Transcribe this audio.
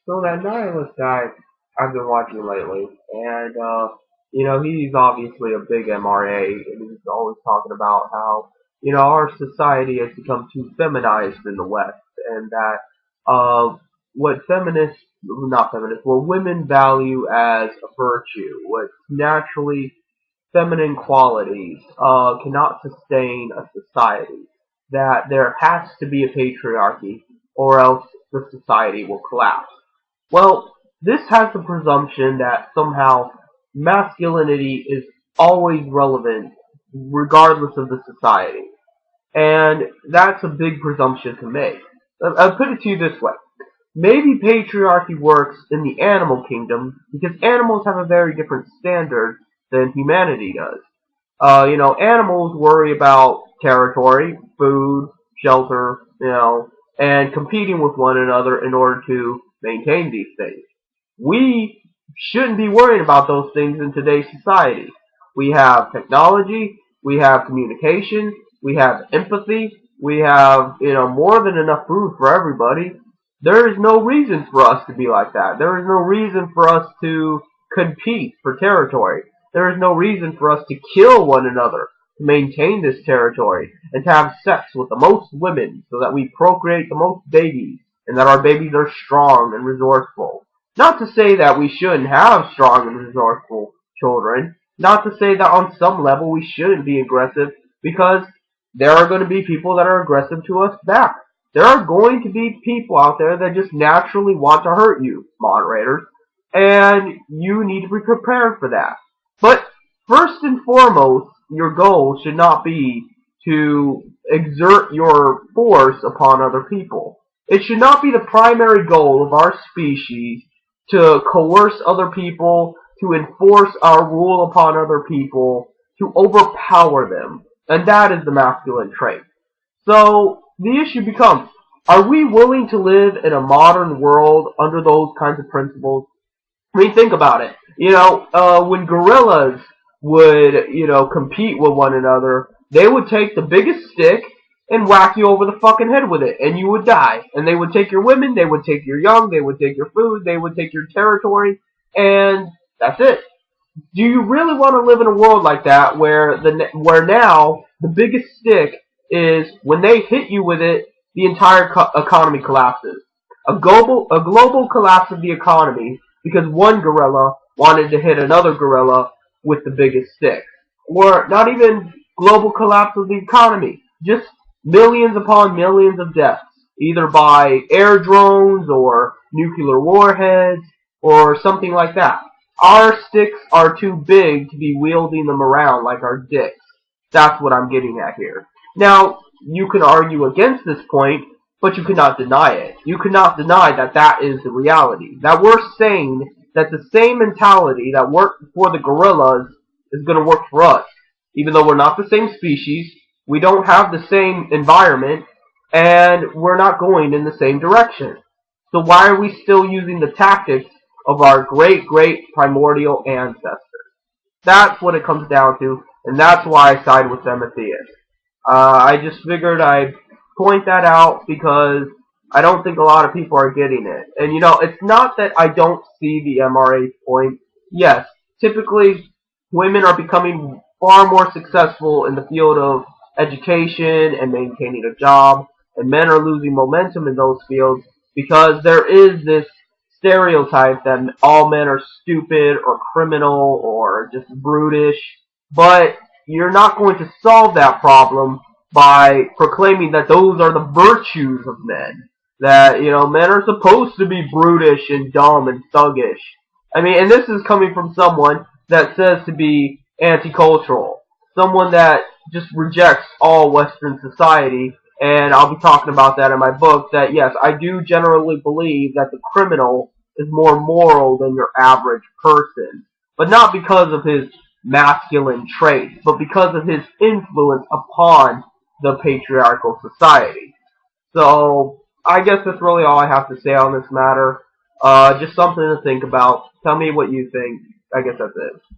So that nihilist guy I've been watching lately, and he's obviously a big MRA, and he's always talking about how our society has become too feminized in the West, and that what feminists, not feminists, what women value as a virtue, what naturally feminine qualities cannot sustain a society. That there has to be a patriarchy, or else the society will collapse. Well, this has the presumption that somehow masculinity is always relevant regardless of the society. And that's a big presumption to make. I'll put it to you this way. Maybe patriarchy works in the animal kingdom because animals have a very different standard than humanity does. Animals worry about territory, food, shelter, and competing with one another in order to maintain these things. We shouldn't be worrying about those things in today's society. We have technology, we have communication, we have empathy, we have, more than enough food for everybody. There is no reason for us to be like that. There is no reason for us to compete for territory. There is no reason for us to kill one another to maintain this territory and to have sex with the most women so that we procreate the most babies and that our babies are strong and resourceful. Not to say that we shouldn't have strong and resourceful children. Not to say that on some level we shouldn't be aggressive, because there are going to be people that are aggressive to us back. There are going to be people out there that just naturally want to hurt you, moderators, and you need to be prepared for that. But first and foremost, your goal should not be to exert your force upon other people. It should not be the primary goal of our species to coerce other people, to enforce our rule upon other people, to overpower them. And that is the masculine trait. So the issue becomes, are we willing to live in a modern world under those kinds of principles? I mean, think about it. When gorillas would, compete with one another, they would take the biggest stick and whack you over the fucking head with it, and you would die. And they would take your women, they would take your young, they would take your food, they would take your territory, and that's it. Do you really want to live in a world like that where now the biggest stick is when they hit you with it, the entire economy collapses? A global collapse of the economy because one gorilla wanted to hit another gorilla with the biggest stick. Or not even global collapse of the economy, just millions upon millions of deaths, either by air drones or nuclear warheads or something like that. Our sticks are too big to be wielding them around like our dicks. That's what I'm getting at here. Now, you can argue against this point, but you cannot deny it. You cannot deny that that is the reality. That we're saying that the same mentality that worked for the gorillas is going to work for us. Even though we're not the same species, we don't have the same environment, and we're not going in the same direction. So why are we still using the tactics of our great, great primordial ancestors? That's what it comes down to, and that's why I side with them as theists. I just figured I'd point that out because I don't think a lot of people are getting it. And it's not that I don't see the MRA's point. Yes, typically women are becoming far more successful in the field of education and maintaining a job, and men are losing momentum in those fields because there is this stereotype that all men are stupid or criminal or just brutish. But you're not going to solve that problem by proclaiming that those are the virtues of men. That, men are supposed to be brutish and dumb and thuggish. I mean, and this is coming from someone that says to be anti-cultural. Someone that just rejects all Western society. And I'll be talking about that in my book, that yes, I do generally believe that the criminal is more moral than your average person. But not because of his masculine traits, but because of his influence upon the patriarchal society. So, I guess that's really all I have to say on this matter. Just something to think about. Tell me what you think. I guess that's it.